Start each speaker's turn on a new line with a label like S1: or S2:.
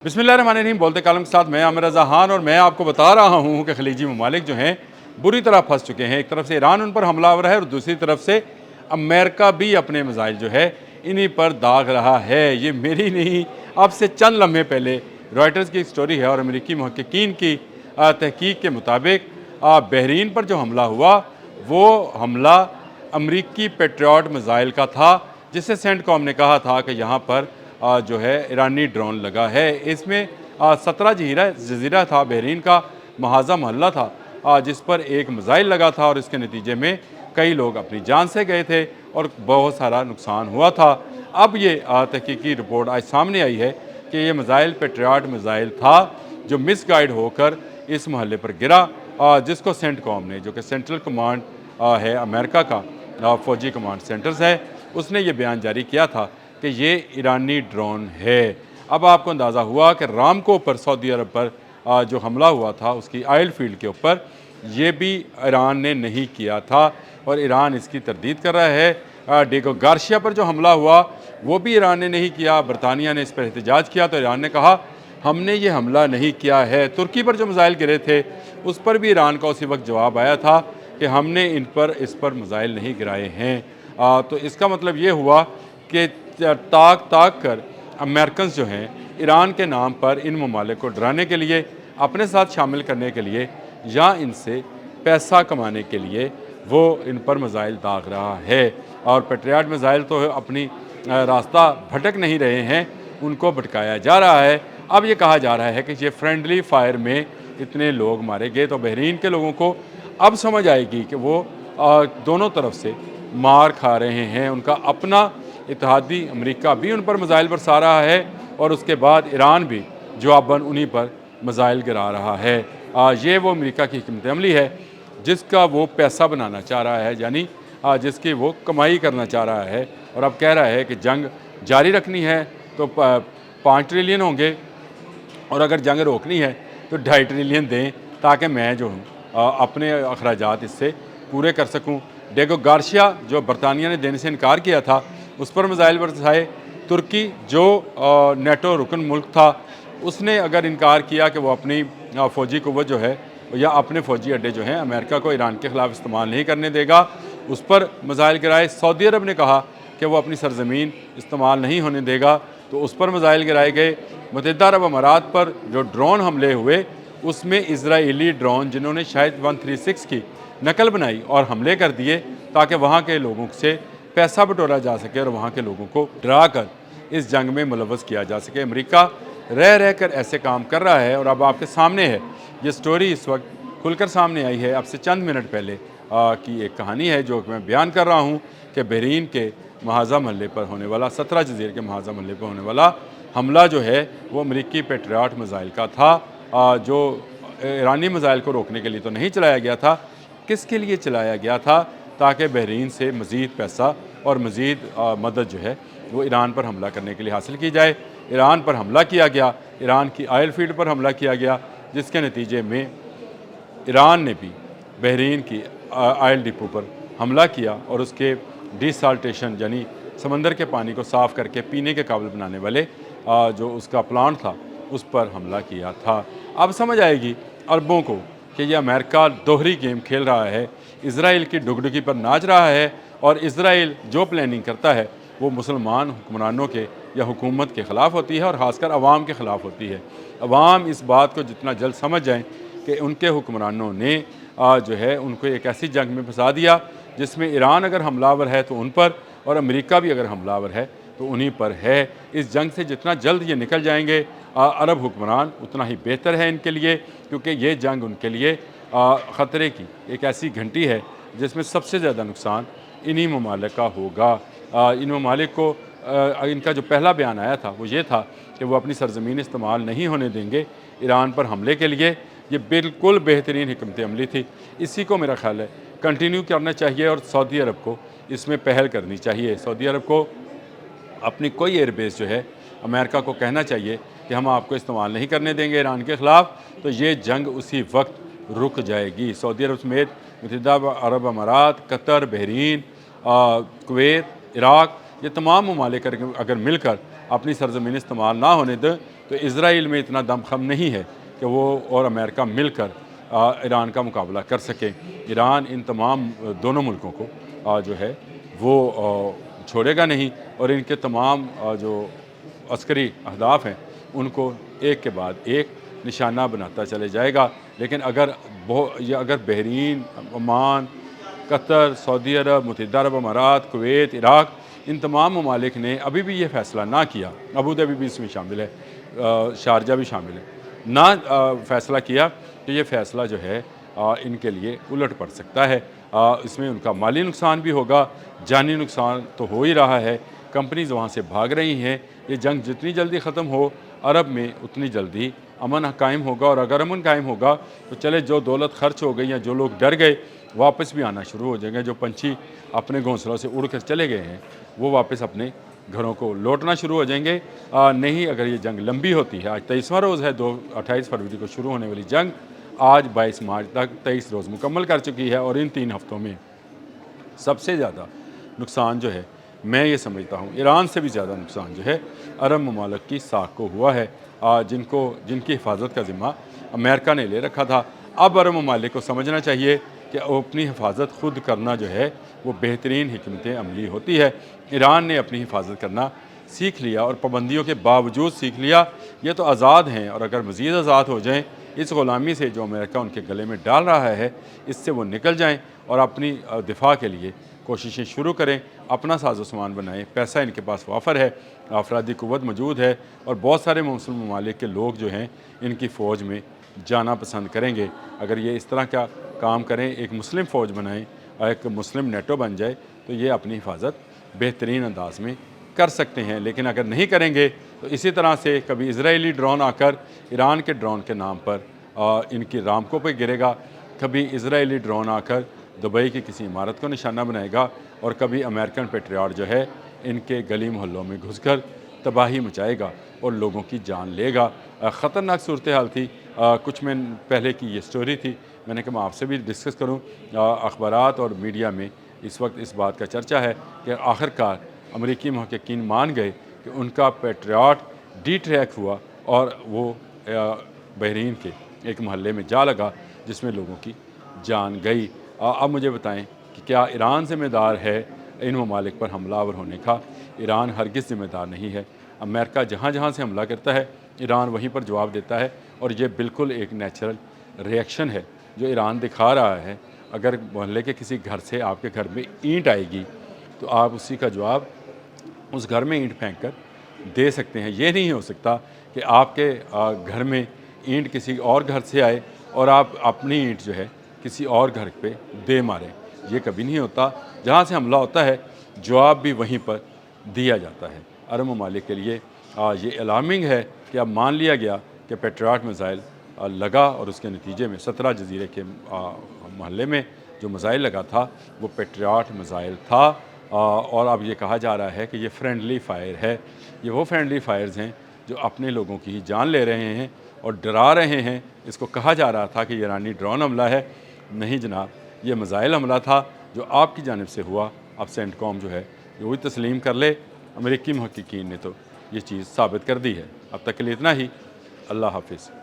S1: बिस्मिल्लाहिर्रहमानिर्रहीम। बोलते कालम के साथ मैं आमिर रज़ा खान और मैं आपको बता रहा हूँ कि खलीजी ममालिक जो हैं बुरी तरह फंस चुके हैं। एक तरफ से ईरान उन पर हमलावर है और दूसरी तरफ से अमेरिका भी अपने मिसाइल जो है इन्हीं पर दाग रहा है। ये मेरी नहीं, अब से चंद लम्हे पहले रॉयटर्स की एक स्टोरी है और अमेरिकी मुहक्किकीन की तहकीक के मुताबिक बहरीन पर जो हमला हुआ वो हमला अमरीकी पेट्रियट मिसाइल का था, जिसे सेंटकॉम ने कहा था कि यहाँ पर जो है ईरानी ड्रोन लगा है। इसमें 17 जजीरा था, बहरीन का महाजा मोहल्ला था, जिस पर एक मिसाइल लगा था और इसके नतीजे में कई लोग अपनी जान से गए थे और बहुत सारा नुकसान हुआ था। अब ये तहकीकी रिपोर्ट आज सामने आई है कि ये मिसाइल पेट्रियट मिसाइल था जो मिसगाइड होकर इस मोहल्ले पर गिरा, जिसको सेंटकॉम ने, जो कि सेंट्रल कमांड है अमेरिका का फ़ौजी कमांड सेंटर्स है, उसने ये बयान जारी किया था कि ये ईरानी ड्रोन है। अब आपको अंदाज़ा हुआ कि रामको पर, सऊदी अरब पर जो हमला हुआ था उसकी आयल फील्ड के ऊपर, ये भी ईरान ने नहीं किया था और ईरान इसकी तरदीद कर रहा है। डिएगो गार्सिया पर जो हमला हुआ वो भी ईरान ने नहीं किया। बरतानिया ने इस पर एहतजाज किया तो ईरान ने कहा हमने ये हमला नहीं किया है। तुर्की पर जो मिसाइल गिरे थे उस पर भी ईरान का उसी वक्त जवाब आया था कि हमने इस पर मिसाइल नहीं गिराए हैं। तो इसका मतलब ये हुआ कि ताक ताक कर अमेरिकन जो हैं ईरान के नाम पर इन ममालिक को डराने के लिए, अपने साथ शामिल करने के लिए या इनसे पैसा कमाने के लिए वो इन पर मिसाइल दाग रहा है। और पेट्रियट मिसाइल तो अपनी रास्ता भटक नहीं रहे हैं, उनको भटकाया जा रहा है। अब ये कहा जा रहा है कि ये फ्रेंडली फायर में इतने लोग मारे गए, तो बहरीन के लोगों को अब समझ आएगी कि वो दोनों तरफ से मार खा रहे हैं। उनका अपना इत्तेहादी अमेरिका भी उन पर मिसाइल बरसा रहा है और उसके बाद ईरान भी जवाबन उन्हीं पर मिसाइल गिरा रहा है। ये वो अमेरिका की हिकमत अमली है जिसका वो पैसा बनाना चाह रहा है, यानी जिसकी वो कमाई करना चाह रहा है। और अब कह रहा है कि जंग जारी रखनी है तो 5 ट्रिलियन होंगे और अगर जंग रोकनी है तो 2.5 ट्रिलियन दें ताकि मैं जो हूँ अपने अखराजात इससे पूरे कर सकूँ। डिएगो गार्सिया जो बरतानिया ने देने से इनकार किया था उस पर मिसाइल बरसाए। तुर्की जो नेटो रुकन मुल्क था उसने अगर इनकार किया कि वो अपनी फ़ौजी क़ुव्वत जो है या अपने फ़ौजी अड्डे जो हैं अमेरिका को ईरान के ख़िलाफ़ इस्तेमाल नहीं करने देगा, उस पर मिसाइल गिराए। सऊदी अरब ने कहा कि वो अपनी सरज़मीन इस्तेमाल नहीं होने देगा, तो उस पर मिसाइल गिराए गए। मुत्तहिदा अरब अमारात पर जो ड्रोन हमले हुए उसमें इजराइली ड्रोन जिन्होंने शायद 136 की नकल बनाई और हमले कर दिए ताकि वहाँ के लोगों से पैसा बटोरा जा सके और वहाँ के लोगों को डरा कर इस जंग में मुलव्वस किया जा सके। अमेरिका रह रह कर ऐसे काम कर रहा है और अब आपके सामने है ये स्टोरी, इस वक्त खुलकर सामने आई है। अब से चंद मिनट पहले की एक कहानी है जो मैं बयान कर रहा हूँ कि बहरीन के महाजा महल्ले पर होने वाला, 17 जजीरे के महाजा महल्ले पर होने वाला हमला जो है वो अमरीकी पेट्रियट मिसाइल का था, जो ईरानी मिसाइल को रोकने के लिए तो नहीं चलाया गया था। किसके लिए चलाया गया था? ताकि बहरीन से मज़ीद पैसा और मज़ीद मदद जो है वो ईरान पर हमला करने के लिए हासिल की जाए। ईरान पर हमला किया गया, ईरान की आयल फील्ड पर हमला किया गया, जिसके नतीजे में ईरान ने भी बहरीन की आयल डिपो पर हमला किया और उसके डिसाल्टेशन यानी समंदर के पानी को साफ़ करके पीने के काबिल बनाने वाले जो उसका प्लांट था उस पर हमला किया था। अब समझ आएगी अरबों को कि यह अमेरिका दोहरी गेम खेल रहा है, इजराइल की डुगडुगी पर नाच रहा है और इजराइल जो प्लानिंग करता है वो मुसलमान हुक्मरानों के या हुकूमत के ख़िलाफ़ होती है और ख़ासकर अवाम के ख़िलाफ़ होती है। अवाम इस बात को जितना जल्द समझ जाएँ कि उनके हुक्मरानों ने जो है उनको एक ऐसी जंग में फंसा दिया जिसमें ईरान अगर हमलावर है तो उन पर और अमेरिका भी अगर हमलावर है तो उन्हीं पर है। इस जंग से जितना जल्द ये निकल जाएंगे अरब हुक्मरान उतना ही बेहतर है इनके लिए, क्योंकि ये जंग उनके लिए ख़तरे की एक ऐसी घंटी है जिसमें सबसे ज़्यादा नुकसान इन्हीं ममालिक का होगा। इन ममालिक को इनका जो पहला बयान आया था वो ये था कि वो अपनी सरज़मीन इस्तेमाल नहीं होने देंगे ईरान पर हमले के लिए। ये बिल्कुल बेहतरीन हिकमत अमली थी, इसी को मेरा ख्याल है कंटिन्यू करना चाहिए और सऊदी अरब को इसमें पहल करनी चाहिए। सऊदी अरब को अपनी कोई एयरबेस जो है अमेरिका को कहना चाहिए कि हम आपको इस्तेमाल नहीं करने देंगे ईरान के ख़िलाफ़, तो ये जंग उसी वक्त रुक जाएगी। सऊदी अरब समेत मुत्तहिदा अरब अमारात, कतर, बहरीन, कुवैत, इराक़, ये तमाम ममालिक अगर मिलकर अपनी सरज़मीन इस्तेमाल ना होने दें तो इसराइल में इतना दमखम नहीं है कि वो और अमेरिका मिलकर ईरान का मुकाबला कर सके। ईरान इन तमाम दोनों मुल्कों को जो है वो छोड़ेगा नहीं और इनके तमाम जो अस्करी अहदाफ हैं उनको एक के बाद एक निशाना बनाता चले जाएगा। लेकिन अगर बहरीन, ओमान, कतर, सऊदी अरब, मुत्तहिदा अरब अमारात, कुवैत, इराक, इन तमाम ममालिक ने अभी भी ये फ़ैसला ना किया, अबू धाबी भी इसमें शामिल है, शारजा भी शामिल है, ना फ़ैसला किया तो ये फ़ैसला जो है इनके लिए उलट पड़ सकता है। इसमें उनका माली नुकसान भी होगा, जानी नुकसान तो हो ही रहा है, कंपनीज़ वहाँ से भाग रही हैं। ये जंग जितनी जल्दी ख़त्म हो अरब में उतनी जल्दी अमन कायम होगा, और अगर अमन कायम होगा तो चले जो दौलत खर्च हो गई या जो लोग डर गए वापस भी आना शुरू हो जाएंगे। जो पंछी अपने घोंसलों से उड़ कर चले गए हैं वो वापस अपने घरों को लौटना शुरू हो जाएंगे। नहीं, अगर ये जंग लंबी होती है, आज 23वां रोज़ है, 28 फरवरी को शुरू होने वाली जंग आज 22 मार्च तक 23 रोज़ मुकम्मल कर चुकी है, और इन 3 हफ्तों में सबसे ज़्यादा नुकसान जो है मैं ये समझता हूँ ईरान से भी ज़्यादा नुकसान जो है अरब ममालिक की साख को हुआ है, जिनकी हिफाजत का ज़िम्मा अमेरिका ने ले रखा था। अब अरब ममालिक को समझना चाहिए कि अपनी हिफाजत खुद करना जो है वो बेहतरीन हिकमत अमली होती है। ईरान ने अपनी हिफाजत करना सीख लिया और पाबंदियों के बावजूद सीख लिया। ये तो आज़ाद हैं, और अगर मज़ीद आज़ाद हो जाएँ इस ग़ुलामी से जो अमेरिका उनके गले में डाल रहा है, इससे वो निकल जाएँ और अपनी दिफा के लिए कोशिशें शुरू करें, अपना साजो सामान बनाएं। पैसा इनके पास वाफर है, अफरादी क़ुव्वत मौजूद है, और बहुत सारे मुस्लिम ममालिक के लोग जो हैं इनकी फ़ौज में जाना पसंद करेंगे। अगर ये इस तरह का काम करें, एक मुस्लिम फ़ौज बनाएं और एक मुस्लिम नेटो बन जाए, तो ये अपनी हिफाजत बेहतरीन अंदाज में कर सकते हैं। लेकिन अगर नहीं करेंगे तो इसी तरह से कभी इजरायली ड्रोन आकर ईरान के ड्रोन के नाम पर इनकी रामको पर गिरेगा, कभी इजरायली ड्रोन आकर दुबई की किसी इमारत को निशाना बनाएगा, और कभी अमेरिकन पेट्रियाट जो है इनके गली मोहल्लों में घुसकर तबाही मचाएगा और लोगों की जान लेगा। ख़तरनाक सूरत हाल थी। कुछ दिन पहले की ये स्टोरी थी, मैंने कहा मैं आपसे भी डिस्कस करूं। अखबारात और मीडिया में इस वक्त इस बात का चर्चा है कि आखिरकार अमरीकी महक़क़ीन मान गए कि उनका पेट्रियाट डी ट्रैक हुआ और वो बहरीन के एक मोहल्ले में जा लगा जिसमें लोगों की जान गई। अब मुझे बताएं कि क्या ईरान ज़िम्मेदार है इन ममालिक पर हमलावर होने का? ईरान हरगिज़ ज़िम्मेदार नहीं है। अमेरिका जहाँ जहाँ से हमला करता है ईरान वहीं पर जवाब देता है, और ये बिल्कुल एक नेचुरल रिएक्शन है जो ईरान दिखा रहा है। अगर मोहल्ले के किसी घर से आपके घर में ईंट आएगी तो आप उसी का जवाब उस घर में ईंट फेंक कर दे सकते हैं। ये नहीं हो सकता कि आपके घर में ईंट किसी और घर से आए और आप अपनी ईंट जो है किसी और घर पे दे मारें। ये कभी नहीं होता। जहाँ से हमला होता है जवाब भी वहीं पर दिया जाता है। अरब ममालिक के लिए ये अलार्मिंग है कि अब मान लिया गया कि पेट्रियाट मिसाइल लगा, और उसके नतीजे में 17 जजीरे के मोहल्ले में जो मिसाइल लगा था वो पेट्रियाट मिसाइल था। और अब ये कहा जा रहा है कि ये फ्रेंडली फायर है। ये वो फ्रेंडली फायर्स हैं जो अपने लोगों की ही जान ले रहे हैं और डरा रहे हैं। इसको कहा जा रहा था कि ईरानी ड्रोन हमला है, नहीं जनाब, ये मिसाइल हमला था जो आपकी जानिब से हुआ। अब सेंटकॉम जो है वही तस्लीम कर ले। अमेरिकी महक़क़ीन ने तो ये चीज़ साबित कर दी है। अब तक के लिए इतना ही। अल्लाह हाफिज़।